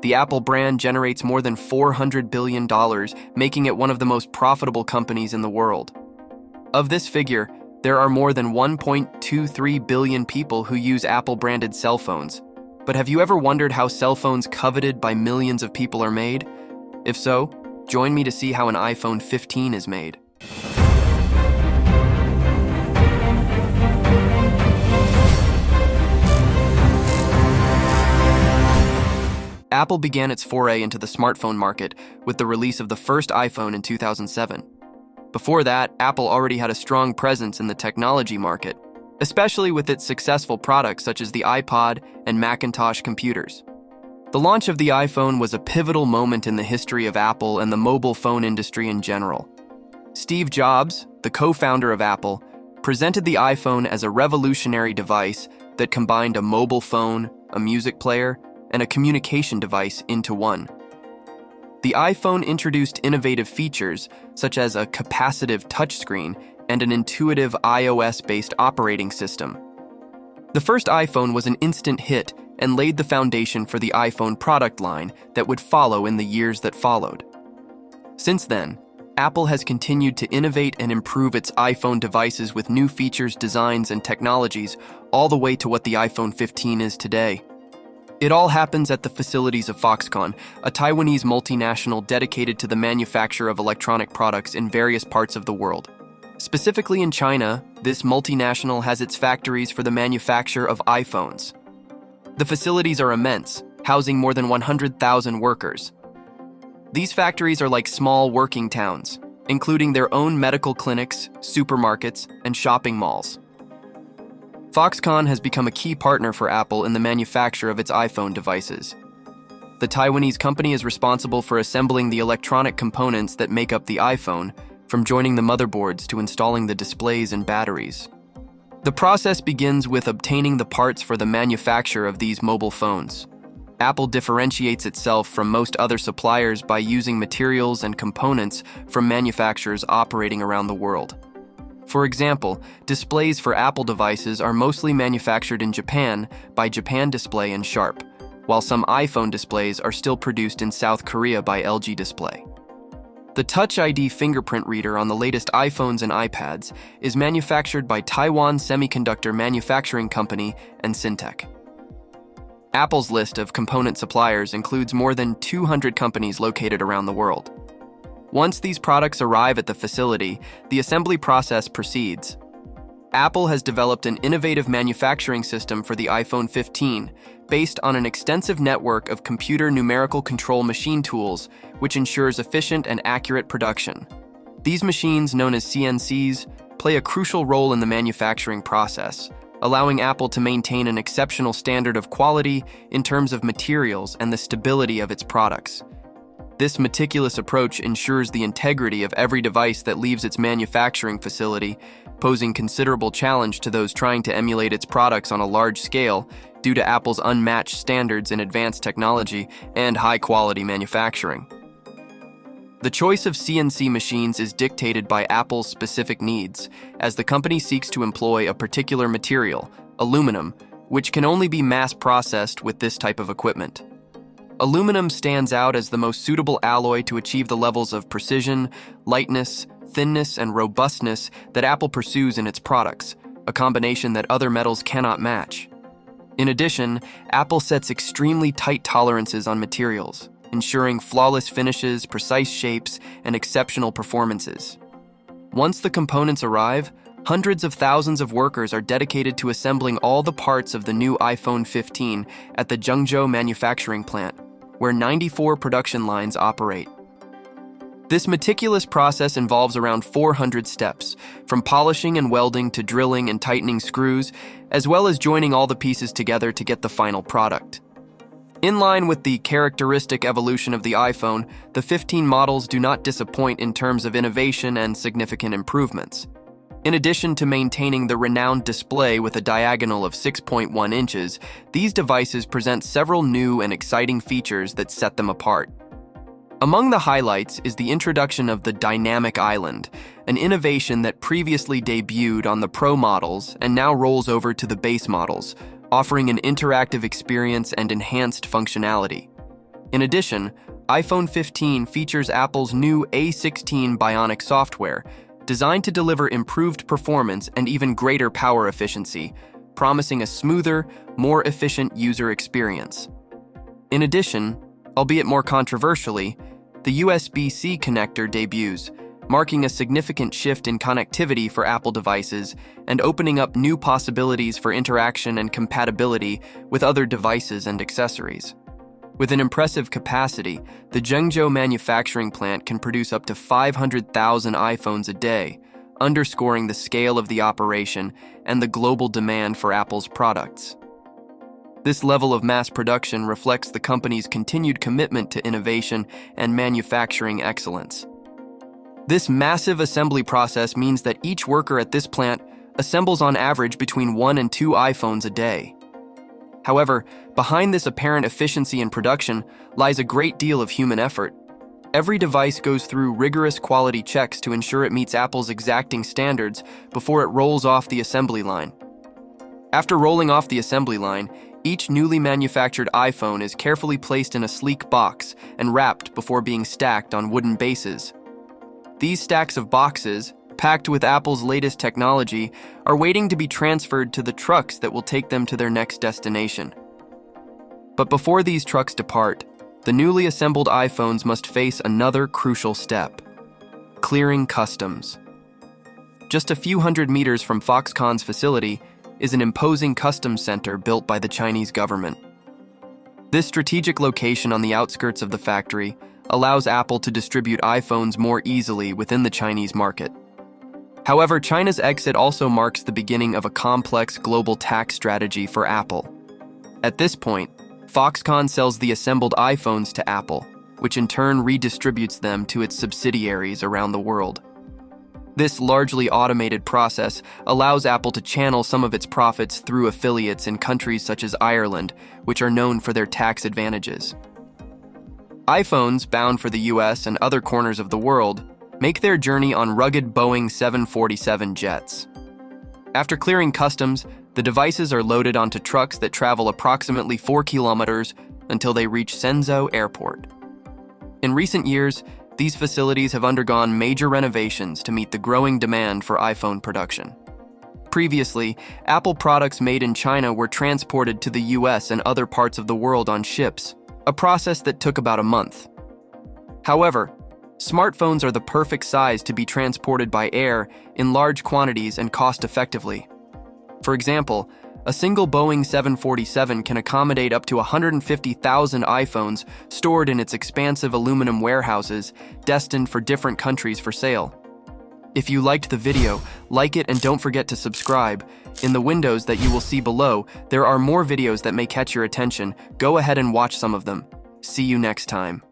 The Apple brand generates more than $400 billion, making it one of the most profitable companies in the world. Of this figure, there are more than 1.23 billion people who use Apple-branded cell phones. But have you ever wondered how cell phones coveted by millions of people are made? If so, join me to see how an iPhone 15 is made. Apple began its foray into the smartphone market with the release of the first iPhone in 2007. Before that, Apple already had a strong presence in the technology market, especially with its successful products such as the iPod and Macintosh computers. The launch of the iPhone was a pivotal moment in the history of Apple and the mobile phone industry in general. Steve Jobs, the co-founder of Apple, presented the iPhone as a revolutionary device that combined a mobile phone, a music player, and a communication device into one. The iPhone introduced innovative features such as a capacitive touchscreen and an intuitive iOS-based operating system. The first iPhone was an instant hit and laid the foundation for the iPhone product line that would follow in the years that followed. Since then, Apple has continued to innovate and improve its iPhone devices with new features, designs, and technologies, all the way to what the iPhone 15 is today. It all happens at the facilities of Foxconn, a Taiwanese multinational dedicated to the manufacture of electronic products in various parts of the world. Specifically in China, this multinational has its factories for the manufacture of iPhones. The facilities are immense, housing more than 100,000 workers. These factories are like small working towns, including their own medical clinics, supermarkets, and shopping malls. Foxconn has become a key partner for Apple in the manufacture of its iPhone devices. The Taiwanese company is responsible for assembling the electronic components that make up the iPhone, from joining the motherboards to installing the displays and batteries. The process begins with obtaining the parts for the manufacture of these mobile phones. Apple differentiates itself from most other suppliers by using materials and components from manufacturers operating around the world. For example, displays for Apple devices are mostly manufactured in Japan by Japan Display and Sharp, while some iPhone displays are still produced in South Korea by LG Display. The Touch ID fingerprint reader on the latest iPhones and iPads is manufactured by Taiwan Semiconductor Manufacturing Company and Syntec. Apple's list of component suppliers includes more than 200 companies located around the world. Once these products arrive at the facility, the assembly process proceeds. Apple has developed an innovative manufacturing system for the iPhone 15 based on an extensive network of computer numerical control machine tools, which ensures efficient and accurate production. These machines, known as CNCs, play a crucial role in the manufacturing process, allowing Apple to maintain an exceptional standard of quality in terms of materials and the stability of its products. This meticulous approach ensures the integrity of every device that leaves its manufacturing facility, posing considerable challenge to those trying to emulate its products on a large scale due to Apple's unmatched standards in advanced technology and high-quality manufacturing. The choice of CNC machines is dictated by Apple's specific needs, as the company seeks to employ a particular material, aluminum, which can only be mass-processed with this type of equipment. Aluminum stands out as the most suitable alloy to achieve the levels of precision, lightness, thinness, and robustness that Apple pursues in its products, a combination that other metals cannot match. In addition, Apple sets extremely tight tolerances on materials, ensuring flawless finishes, precise shapes, and exceptional performances. Once the components arrive, hundreds of thousands of workers are dedicated to assembling all the parts of the new iPhone 15 at the Zhengzhou manufacturing plant, where 94 production lines operate. This meticulous process involves around 400 steps, from polishing and welding to drilling and tightening screws, as well as joining all the pieces together to get the final product. In line with the characteristic evolution of the iPhone, the 15 models do not disappoint in terms of innovation and significant improvements. In addition to maintaining the renowned display with a diagonal of 6.1 inches, these devices present several new and exciting features that set them apart. Among the highlights is the introduction of the Dynamic Island, an innovation that previously debuted on the Pro models and now rolls over to the base models, offering an interactive experience and enhanced functionality. In addition, iPhone 15 features Apple's new A16 Bionic software, designed to deliver improved performance and even greater power efficiency, promising a smoother, more efficient user experience. In addition, albeit more controversially, the USB-C connector debuts, marking a significant shift in connectivity for Apple devices and opening up new possibilities for interaction and compatibility with other devices and accessories. With an impressive capacity, the Zhengzhou manufacturing plant can produce up to 500,000 iPhones a day, underscoring the scale of the operation and the global demand for Apple's products. This level of mass production reflects the company's continued commitment to innovation and manufacturing excellence. This massive assembly process means that each worker at this plant assembles on average between 1 and 2 iPhones a day. However, behind this apparent efficiency in production lies a great deal of human effort. Every device goes through rigorous quality checks to ensure it meets Apple's exacting standards before it rolls off the assembly line. After rolling off the assembly line, each newly manufactured iPhone is carefully placed in a sleek box and wrapped before being stacked on wooden bases. These stacks of boxes, packed with Apple's latest technology, are waiting to be transferred to the trucks that will take them to their next destination. But before these trucks depart, the newly assembled iPhones must face another crucial step: clearing customs. Just a few hundred meters from Foxconn's facility is an imposing customs center built by the Chinese government. This strategic location on the outskirts of the factory allows Apple to distribute iPhones more easily within the Chinese market. However, China's exit also marks the beginning of a complex global tax strategy for Apple. At this point, Foxconn sells the assembled iPhones to Apple, which in turn redistributes them to its subsidiaries around the world. This largely automated process allows Apple to channel some of its profits through affiliates in countries such as Ireland, which are known for their tax advantages. iPhones bound for the US and other corners of the world make their journey on rugged Boeing 747 jets. After clearing customs, the devices are loaded onto trucks that travel approximately 4 kilometers until they reach Shenzhou Airport. In recent years, these facilities have undergone major renovations to meet the growing demand for iPhone production. Previously, Apple products made in China were transported to the US and other parts of the world on ships, a process that took about a month. However, smartphones are the perfect size to be transported by air in large quantities and cost-effectively. For example, a single Boeing 747 can accommodate up to 150,000 iPhones stored in its expansive aluminum warehouses destined for different countries for sale. If you liked the video, like it and don't forget to subscribe. In the windows that you will see below, there are more videos that may catch your attention. Go ahead and watch some of them. See you next time.